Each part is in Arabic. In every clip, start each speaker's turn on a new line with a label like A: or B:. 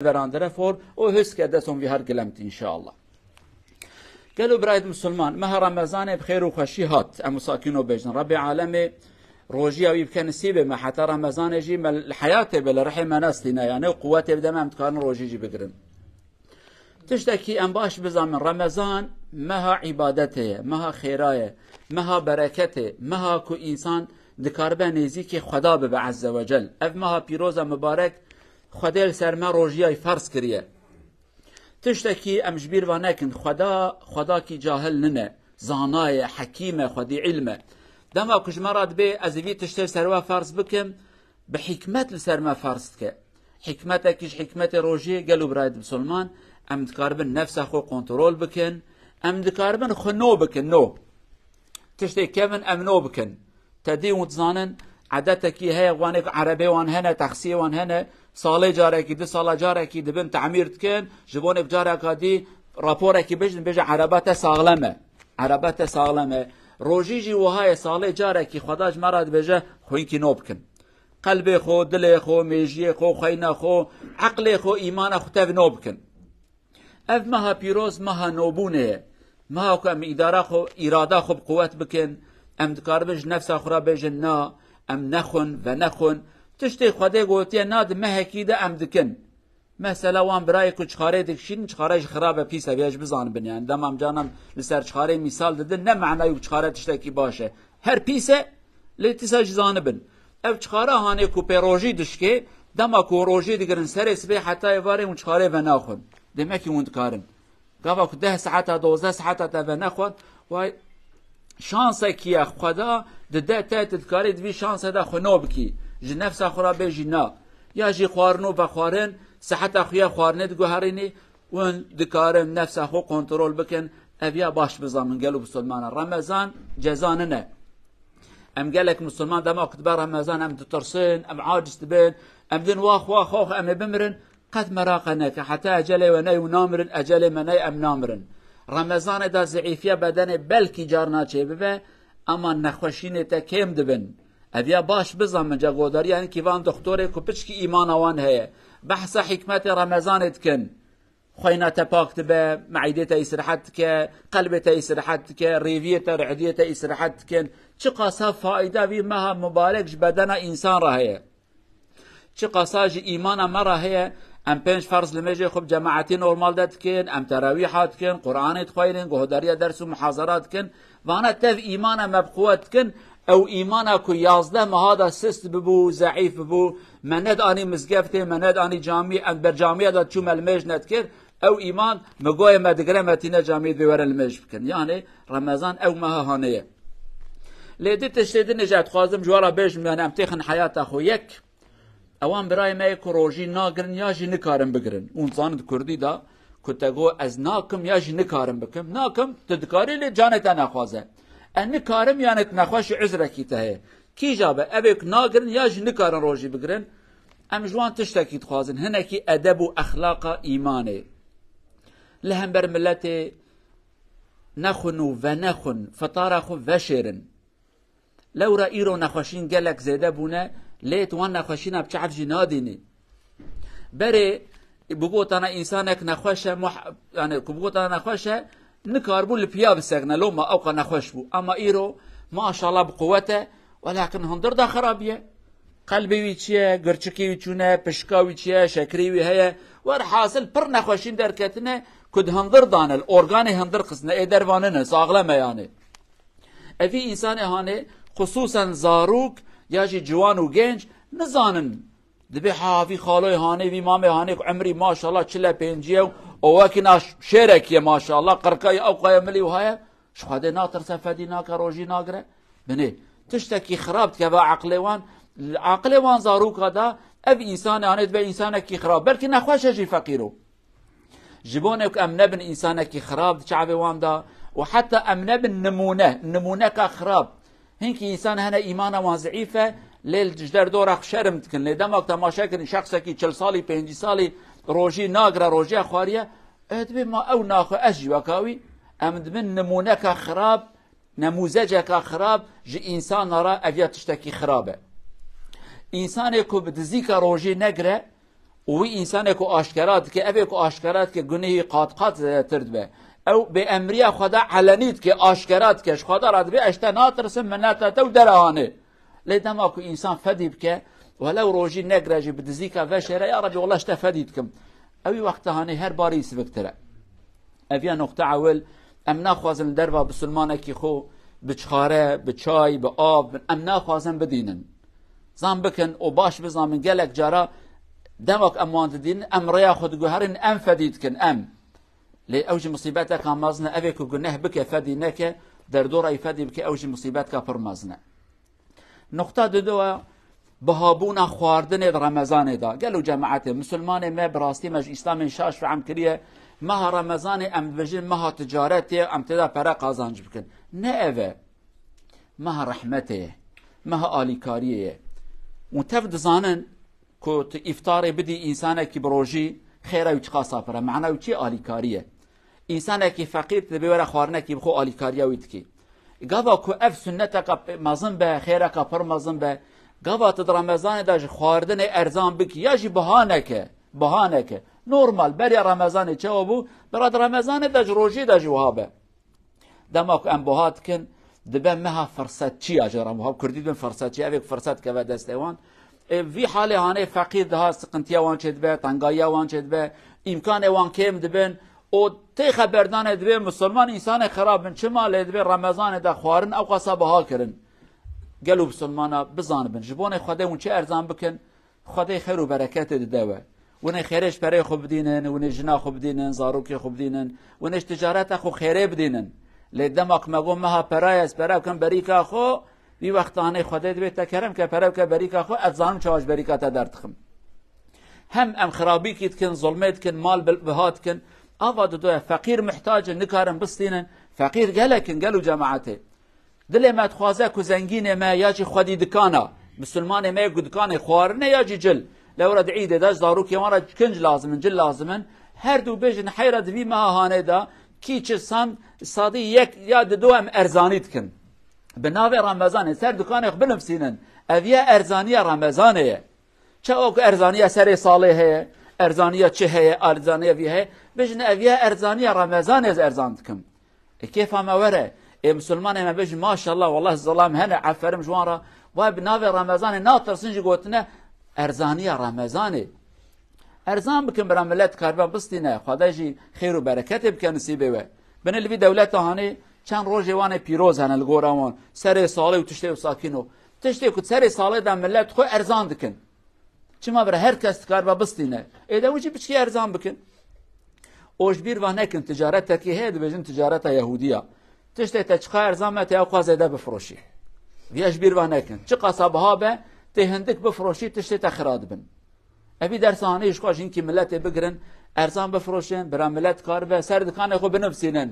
A: براندره فور او حس کرده سون وی هر گلمت ان شاء الله. قالوا برايد مسلمان مها رمضان بخير وخشي هات امساكينو بيجن ربي عالمي روجيا ويبكن سيبه ما حتى رمضان يجي الحياه بالرحم ناستنا يعني قوته بدم امكان روجي يجي بقرن تشتكي ام باش بزمن رمضان مها عبادته مها خيرايه مها بركته مها كو انسان دكاربه نزيك خدا به عز وجل اف مها بيروز مبارك خدا سرما روجيا فرض كريه تشتكي ام جبير ونكن خدا کی جاهل ننه زانای حکیمه خدی علمه دما کش مراد به ازوی تشتر سروا فرض بکم به حکمت لسرما فرض که حکمت کش حکمت روجی قالوا برايد مسلمان ام دكاربن نفسه خو كنترول بكن ام دكاربن خنو بكن نو تشتي كيفن ام نو بكن تدي وتزانن عادتك هي وانك عربي وان هنا تخسي وان هنا صالي جارك دي صاله جارك دبن تعمير تكن جبونك جارك دي رابورك بيج عربات ساغلمه روجيجي وهاي صالي جارك خداج مراد بيجه خوينكي نو بكن قلبي خو دلي خو ميجي خو خينا خو عقلي خو ايمان خو تف نو بكن اف مها پیروز مها نوبونه مها کم اداره خو اراده خو قوت بکن ام دکاربج نفس اخرى بجنا ام نخن و نخن تشتی خدا گوتی ناد مهکیده ام دکن مثلا وان برای کو چخاره دکشین چخارهش خرابه پیسه بیاج بزان بن يعني دمام جانم لسر چخاره مثال دده نه معنی چخاره تشتکی باشه هر پیسه لتساج زانبن اف چخاره هانه کو پروژی دشکه دما کو روژی دیگرن سر اسبه حتی واره اون چخاره و ناخن demek ki mundkarın. Gava ku 10 saat 12 saat ta venexwad ve şansa ki xweda de te tedkarî divî şansa da xweno bikî ji nefsa xwe be jî na ya jî xwarino ve xwarin siheta xwe xwarine diguherînî wan dikarin nefsa xwe kontrol bikin ev ya baş bizamin gelo musulmana Ramazan cezanı ne em gelek musulman dema ku ber Ramazan em ditirsin em aciz dibin em din wax em bimirin قد مراقنك حتى أجلي وناي ونامرن أجلي مناي أم نامرن رمضان دا زعيفية بدن بلكي جارنا چه اما نخوشين تا كيم دبن أبيا باش بزم جا قدر يعني كيفان دكتوري كوبشكي إيمان وان هي بحث حكمة رمضان تكن خوينا تباك تبا معيدة يسرحتك قلبة يسرحتك ريفية رعدية يسرحتك چقاسا فائدة بي مها مبارك بدن إنسان رهي چقاسا جي إيمان مرة هي ام 5 فرض لمجي خب جماعتي نورمال دتكن ام تراويحات كن قران تخيرين قهداريه درس ومحاضرات كن وانا تف ايمانه مبقوت كن او ايمانه كو 11 ما هذا سست ببو ضعيف ببو مند اني مزقفته مند اني جامي ام بر جامعه دا چوم المجنت كر او ايمان مگوي مدگره متينه جامعه بيور المج كن يعني رمضان او ما هانيه لدي تشديد نجات خازم جوارا بيج من ام تخن حياه اخو يك اوان برای ما روژی ناگرن یا جی نکارم بگرن اون زاند کردی دا کتگو از ناکم یا جی نکارم بکم ناکم تدکاری لی جانت نخوازه ان نکارم یانت نخواش عذرکی تهه کی جابه اوک ناگرن یا جی نکارن روژی بگرن ام جوان تشتکی تخوازن هنکی ادب و اخلاق ایمانه لهم بر ملت نخنو و نخن فطارخو و شیرن لو را ایرو نخوشین گلک زیده بونه ليت وانا خشينا بشعب جناديني بري بقوت انا انسانك نخوشه يعني بقوت انا نخوشه نكاربو البيا بسغنا لو ما اوقا نخوشبو اما ايرو ما شاء الله بقوته ولكن هندر دا خرابيه قلبي ويچيه گرچكي ويچونه پشكا ويچيه شكري وي هي ور حاصل پر نخوشين دركتنه كد هندر دان الاورغاني هندر قسنه ادروانه ساغلمه يعني افي انسان هانه خصوصا زاروك یا جی جوان و گنج نزانن دبی حافی خالای هانه وی مام هانه عمری ماشاءالله 45 او وکنا شرکیه ماشاءالله قرقای او قای ملی و های شهاده ناتر سفدی ناک روجی ناگره بنه تشتکی خرابت که با عقل وان زاروک دا اب انسان هانه به انسان کی خراب بلکه نخواش جی فقیرو جبونك ام نبن انسان کی خراب شعب وان دا وحتى ام نبن نمونه کا خراب هنك انسان هنا ايمانه وضعيفه ليل جدر دورخ شرم تكن لدمك تماشا كن شخص كي 40 سالي 50 سالي روجي ناغرا روجي خواريه ادبي ما او ناخ اجي وكاوي امد من نمونك خراب نموذجك خراب جي انسان را ابيات تشتكي خرابه انسان كو بدزيك روجي نغره وی انسان کو آشکارات که اوی کو آشکارات که گناهی قات ترد به او به امریه خدا علنیت که آشکارات کش خدا راد به اشتا ناترسم مناتا تو درانه لیدم اكو انسان فدیب که ولو روجي نگرجی بدزیکا وشره یا ربی والله اشتا فدید کم اوی وقت هانه هر باری سبکتره اویا نقطه اول ام ناخوازن دروا بسلمانه کی خو بچخاره بچای به آب ام ناخوازن بدینن زن بکن و باش بزامن گلک جارا دمك أمان دين أم ريا خد جوهرن أم فديد كن أم لأوج مصيبتك مازنا أبيك وجنه بك فدينك در دور أي فدي بك أوج مصيبتك فرمازنا نقطة دوا بهابونا خواردن رمضان دا قالوا جماعة مسلمان ما براستي مج إسلام شاش في عم كريه ما رمضان أم بجن ما تجارته أم تدا برا قازانج بكن نأبه ما رحمته ما آليكاريه وتفد زانن کو افطار بدی انسان کی بروجی خیره و چقاسا پر معنا و چی آلیکاریه انسان کی فقیر تبیور خوارنه کی بخو آلیکاریه وید کی گاوا کو اف سنت کا مازن به خیره کا پر مازن به گاوا ت رمضان داج خواردن ارزان بک یا جی بهانه که نورمال بری رمضان چوبو براد رمضان داج روجی داج وهابه دماک ام بهات کن دبه مها فرصت چی اجرام وهاب کردید فرصت چی اوک فرصت که دستوان في حاله هانه فقير ده سقنتيا وان چد به تنگايا وان چد به امكان وان كيم دبن او تي خبردان دبه مسلمان انسان خرابن چما لدبه رمضان ده خوارن او قصبها کرن قالوا مسلمانا بزان بن جبون خدای اون چه ارزان بکن خدای خیر و برکت ددوه ونه خیرش برای خوب دینن ونه جنا خوب دینن زاروکی خوب دینن ونه تجارت خو خیره بدینن لدمک مگم مها پرایس برای کن بریکا خو بی وقتانه خدا دویت کرم که پرو که بریکا خو افزانم چاوش بریکا تا درتخم هم ام خرابی کیت کن ظلمت کن مال بهات کن آواد دو فقیر محتاج نکارم بستینن فقیر گلکن گلو جماعته دل ما تخوازه کو زنگین ما یاجی خودی دکانا مسلمان ما یک دکان خوارنه یاجی جل لو رد عید داش داروکی وارا کنج لازمن جل لازمن هر دو بجن حیرت بی ما هانه دا کی چه سام صادی یک یا دو ام ارزانیت کن بناوی رمضان سر دکان خو بنفسینن اویا ارزانی رمضانه چه اوک ارزانی سر ساله هه ارزانی چه هه ارزانی وی هه بجن اویا ارزانی رمضان از ارزان دکم کیف ما وره مسلمان ما بج ما شاء الله والله الظلام هنا عفرم جوارا و بناوی رمضان ناطرسنج گوتنه ارزانی رمضانه ارزان بکن برام ملت کاربا بستینه خدایجی خیر و برکت بکن نصیبه و بن الوی دولت هانه چند روز وان پیروز هن الگورامان سر ساله و تشته و ساکینو تشته کو سر ساله دم ملت خو ارزان دکن چما بر هر کس کاربا بستینه ایدا وجی بچی ارزان بکن اوج بیر و نکن تجارت کی هد بجن تجارت یهودیه تشته تچخا ارزان مت یا قازده بفروشی ویاش بیر و نکن چه قصبها به تهندک بفروشی تشته تخراد بن ابي درسانه يشقاش انكي ملت بقرن ارزان بفروشن برا ملت كاربه سر دكان خو بنفسينن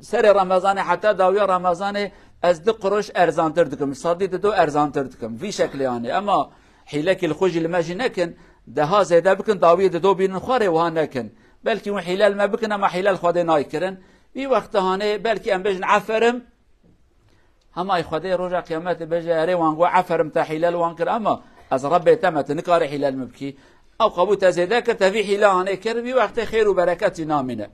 A: سر رمضان حتى داويا رمضان از دو قروش ارزان تردكم صادي دو ارزان تردكم في شكل يعني اما حيلك الخوج اللي ماجي نكن ده زيدا بكن داويا دو بين خوري وهنكن بلكي وحيلال ما بكن ما حيلال خدي نايكرن في وقت هانه بلكي ام بجن عفرم اما خدي رجع قيامت بجا ري وانغو عفرم تا حيلال وانكر اما از رب تمت نكار حلال مبكي او قبوت زيدك تفي حلال كربي وقت خير وبركه نامنه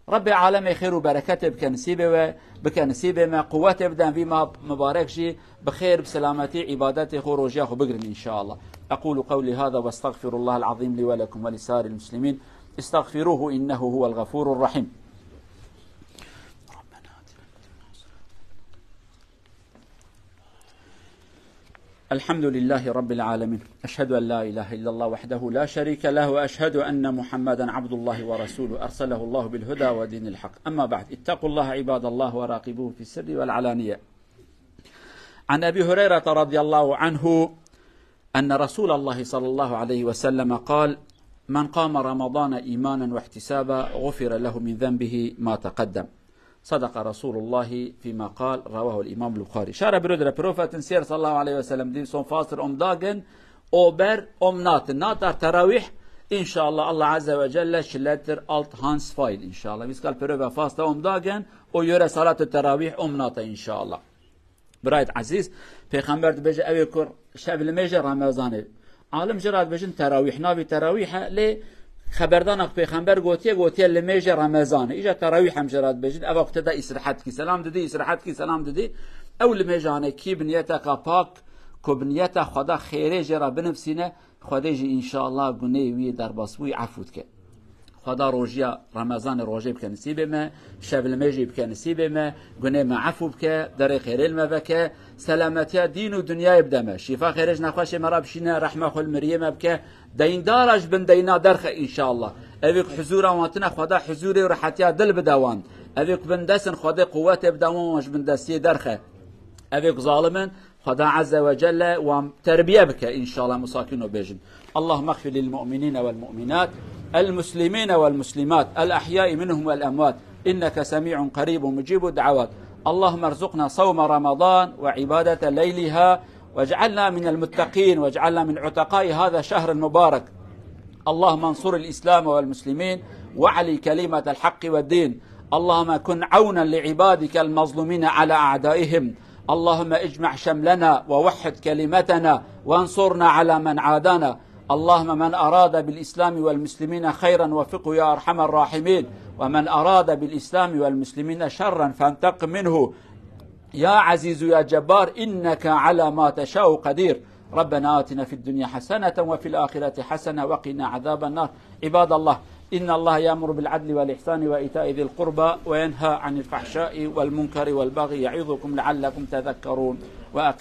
A: رب العالمين خير وبركته بكنسيبه وبكنسيبه ما قوته بدن فيما مبارك شي بخير بسلامتي عبادته خروجيه بقرن ان شاء الله اقول قولي هذا واستغفر الله العظيم لي ولكم ولسائر المسلمين استغفروه انه هو الغفور الرحيم الحمد لله رب العالمين أشهد أن لا إله إلا الله وحده لا شريك له وأشهد أن محمدا عبد الله ورسوله أرسله الله بالهدى ودين الحق أما بعد اتقوا الله عباد الله وراقبوه في السر والعلانية عن أبي هريرة رضي الله عنه أن رسول الله صلى الله عليه وسلم قال من قام رمضان إيمانا واحتسابا غفر له من ذنبه ما تقدم صدق رسول الله فيما قال رواه الإمام البخاري شارع برودر بروفة سير صلى الله عليه وسلم دين صون فاصر داغن أوبر ناتر تراويح إن شاء الله الله عز وجل شلتر ألت هانس فايد إن شاء الله بيسكال بروفة فاصر داغن ويرى صلاة التراويح نات إن شاء الله برايد عزيز پیغمبر بجه اوی کر شب المجه رمضانه عالم جراد بجن تراويح نافي تراويح لي خبردانك پیغمبر گوتیه لمیج رمضان ایجا تراویح هم جراد بجن او وقت دا اسرحت کی سلام دادی اسرحت کی سلام دادی او لمیجانه کی بنیتا کا پاک کو بنیتا خدا خیره جرا بنفسینه خدا جی ان شاء الله گناه وی در باسوی عفوت که خدا روجيا رمضان روجي بك نسيب ما شاب المجي بك نسيب ما قلنا ما عفو بك دار خير الما بك سلامتيا دين ودنيا يبدا ما شفاء خيرج نخوش مرا بشينا رحمه خل مريم بك دين دارج بن دينا درخ ان شاء الله ابيك حضور وانتنا خدا حضوري وراحتيا دل بدوان ابيك بندسن خدا قوات بدوان مش بندسي درخه ابيك ظالما خدا عز وجل وتربيه بك ان شاء الله مساكين بيجن اللهم اغفر للمؤمنين والمؤمنات المسلمين والمسلمات الأحياء منهم والأموات إنك سميع قريب مجيب الدعوات اللهم ارزقنا صوم رمضان وعبادة ليلها واجعلنا من المتقين واجعلنا من عتقاء هذا الشهر المبارك اللهم انصر الإسلام والمسلمين وعلي كلمة الحق والدين اللهم كن عونا لعبادك المظلومين على أعدائهم اللهم اجمع شملنا ووحد كلمتنا وانصرنا على من عادانا اللهم من أراد بالإسلام والمسلمين خيرا وفقه يا أرحم الراحمين ومن أراد بالإسلام والمسلمين شرا فانتقم منه يا عزيز يا جبار إنك على ما تشاء قدير ربنا آتنا في الدنيا حسنة وفي الآخرة حسنة وقنا عذاب النار عباد الله إن الله يأمر بالعدل والإحسان وإيتاء ذي القربى وينهى عن الفحشاء والمنكر والبغي يعظكم لعلكم تذكرون وأقيموا